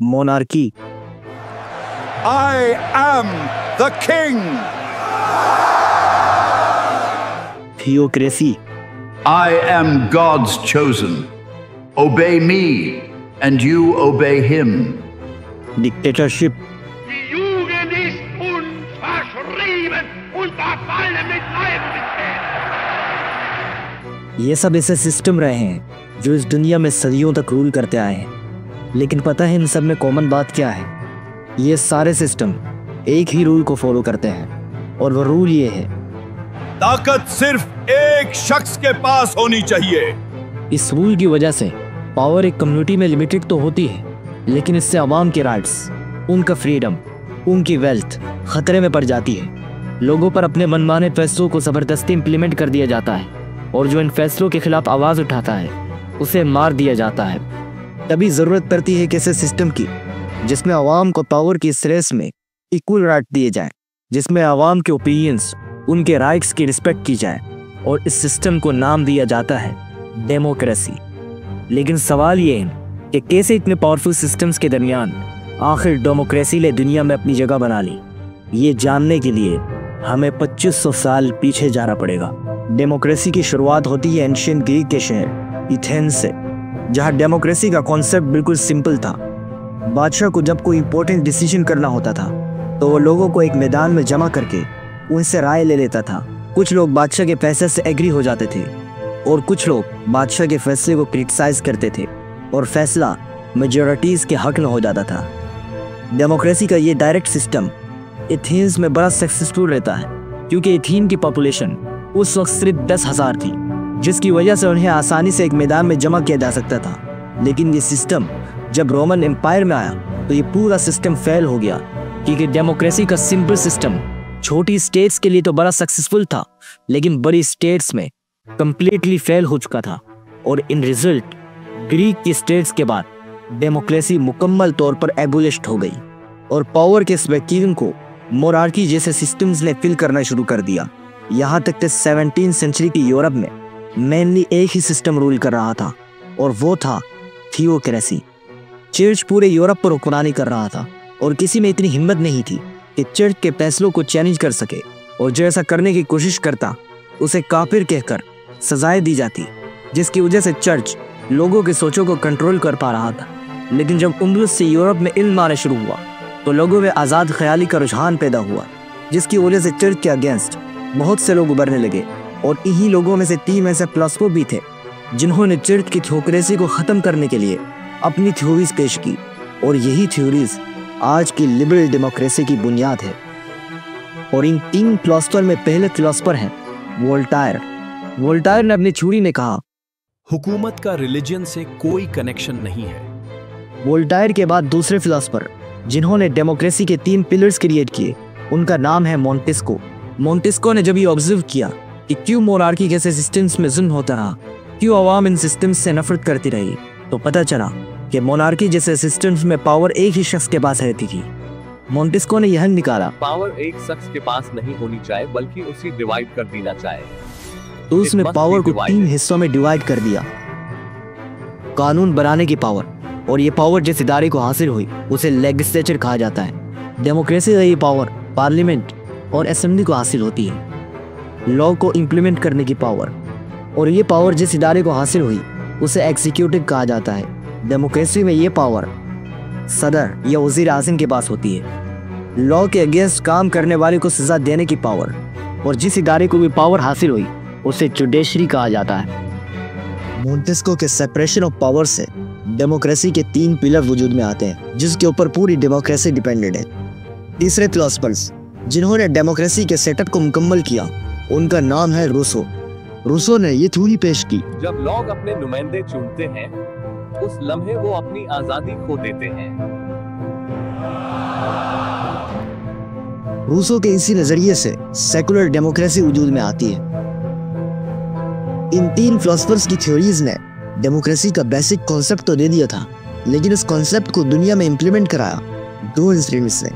Monarchy. I am the king. Theocracy. I am God's chosen. Obey me, and you obey him. Dictatorship. Die Jugend ist unverschrieben und verfallen mit Leib und Seele. ये सब ऐसे system रहे हैं जो इस दुनिया में सदियों तक रूल करते आए हैं, लेकिन पता है इन सब में कॉमन बात क्या है? ये सारे सिस्टम एक ही रूल को फॉलो करते हैं, और वो रूल ये है, ताकत सिर्फ एक शख्स के पास होनी चाहिए। इस रूल की वजह से पावर एक कम्युनिटी में लिमिटेड तो होती है, लेकिन इससे अवाम के राइट्स, उनका फ्रीडम, उनकी वेल्थ खतरे में पड़ जाती है। लोगों पर अपने मनमाने फैसलों को ज़बरदस्ती इम्प्लीमेंट कर दिया जाता है, और जो इन फैसलों के खिलाफ आवाज़ उठाता है उसे मार दिया जाता है। तभी ज़रूरत पड़ती है कि ऐसे सिस्टम की जिसमें आवाम को पावर की इस रेस में इक्वल राइट दिए जाए, जिसमें आवाम के ओपिनियंस, उनके राइट्स की रिस्पेक्ट की जाए, और इस सिस्टम को नाम दिया जाता है डेमोक्रेसी। लेकिन सवाल ये है कि कैसे इतने पावरफुल सिस्टम्स के दरमियान आखिर डेमोक्रेसी ने दुनिया में अपनी जगह बना ली? ये जानने के लिए हमें 2500 साल पीछे जाना पड़ेगा। डेमोक्रेसी की शुरुआत होती है एंशिएंट ग्रीक के शहर एथेंस से, जहाँ डेमोक्रेसी का कॉन्सेप्ट बिल्कुल सिंपल था। बादशाह को जब कोई इंपॉर्टेंट डिसीजन करना होता था तो वो लोगों को एक मैदान में जमा करके उनसे राय ले लेता था। कुछ लोग बादशाह के फैसले से एग्री हो जाते थे, और कुछ लोग बादशाह के फैसले को क्रिटिसाइज करते थे, और फैसला मेजॉरिटीज़ के हक में हो जाता था। डेमोक्रेसी का ये डायरेक्ट सिस्टम एथेंस में बड़ा सक्सेसफुल रहता है, क्योंकि एथेन की पॉपुलेशन उस वक्त सिर्फ 10,000 थी, जिसकी वजह से उन्हें आसानी से एक मैदान में जमा किया जा सकता था। लेकिन ये सिस्टम जब रोमन एम्पायर में आया तो ये पूरा सिस्टम फेल हो गया, क्योंकि डेमोक्रेसी का सिंपल सिस्टम छोटी स्टेट्स के लिए तो बड़ा सक्सेसफुल था, लेकिन बड़ी स्टेट्स में कंप्लीटली फेल हो चुका था। और इन रिजल्ट ग्रीक की स्टेट्स के बाद डेमोक्रेसी मुकम्मल तौर पर एबोलिश्ड हो गई, और पावर के इस वैक्यूम को मोनार्की जैसे सिस्टम्स ने फिल करना शुरू कर दिया। यहाँ तक कि 17वीं सेंचुरी की यूरोप में मेनली एक ही सिस्टम रूल कर रहा था, और वो था थियोक्रेसी। चर्च पूरे यूरोप पर हुक्मरानी कर रहा था, और किसी में इतनी हिम्मत नहीं थी कि चर्च के फैसलों को चैलेंज कर सके, और जो ऐसा करने की कोशिश करता उसे काफिर कहकर सजाएं दी जाती, जिसकी वजह से चर्च लोगों की सोचों को कंट्रोल कर पा रहा था। लेकिन जब उम्र से यूरोप में इल्म आना शुरू हुआ तो लोगों में आज़ाद ख्याली का रुझान पैदा हुआ, जिसकी वजह से चर्च के अगेंस्ट बहुत से लोग उभरने लगे। और इन्हीं लोगों में से 3 ऐसे फिलोसोफर भी थे जिन्होंने चर्च की थियोक्रेसी को ख़त्म करने के लिए अपनी थ्योरीज पेश की, और यही थ्योरीज आज की लिबरल डेमोक्रेसी की बुनियाद है। और इन 3 फिलोसोफर में पहले फिलोसोफर हैं वोल्टायर। वोल्टायर ने अपनी थ्योरी में कहा, हुकूमत का रिलीजन से कोई कनेक्शन नहीं है। वोल्टायर के बाद दूसरे फिलोसोफर जिन्होंने डेमोक्रेसी के 3 पिलर्स क्रिएट किए, उनका नाम है मोंटेस्को। मोंटेस्को ने जब ये ऑब्जर्व किया कि क्यों मोनार्की जैसे सिस्टम्स में जुल्म होता रहा, क्यों आवाम इन सिस्टम्स से नफरत करती रही, तो पता चला कि मोनार्की जैसे सिस्टम्स में पावर एक ही शख्स के पास रहती थी। मोंटेस्को ने यह निकाला, पावर एक शख्स के पास नहीं होनी चाहिए, बल्कि उसे डिवाइड कर देना चाहिए। तो उसने पावर को 3 हिस्सों में डिवाइड कर दिया। कानून बनाने की पावर, और ये पावर जिस इदारे को हासिल हुई उसे लेजिस्लेचर कहा जाता है। डेमोक्रेसी का ये पावर पार्लियामेंट और असेंबली को हासिल होती है। लॉ को इम्प्लीमेंट करने की पावर, और ये पावर जिस इदारे को हासिल हुई उसे एग्जीक्यूटिव कहा जाता है। डेमोक्रेसी में ये पावर सदर या वज़ीर आज़म के पास होती है। लॉ के अगेंस्ट काम करने वाले को सज़ा देने की पावर, और जिस इदारे को भी पावर हासिल हुई उसे जुडिशरी कहा जाता है। मोंटेस्को के सेपरेशन ऑफ पावर से डेमोक्रेसी के 3 पिलर वजूद में आते हैं, जिसके ऊपर पूरी डेमोक्रेसी डिपेंडेंट है। तीसरे फिलोसफर्स जिन्होंने डेमोक्रेसी के सेटअप को मुकम्मल किया, उनका नाम है रूसो। रूसो ने ये थ्योरी पेश की, जब लोग अपने नुमाइंदे चुनते हैं उस लम्हे वो अपनी आजादी खो देते हैं। रूसो के इसी नजरिए से सेकुलर डेमोक्रेसी वजूद में आती है। इन 3 फिलोसफर्स की थ्योरीज ने डेमोक्रेसी का बेसिक कॉन्सेप्ट तो दे दिया था, लेकिन इस कॉन्सेप्ट को दुनिया में इम्प्लीमेंट कराया 2 इंस्टीट्यूट्स ने।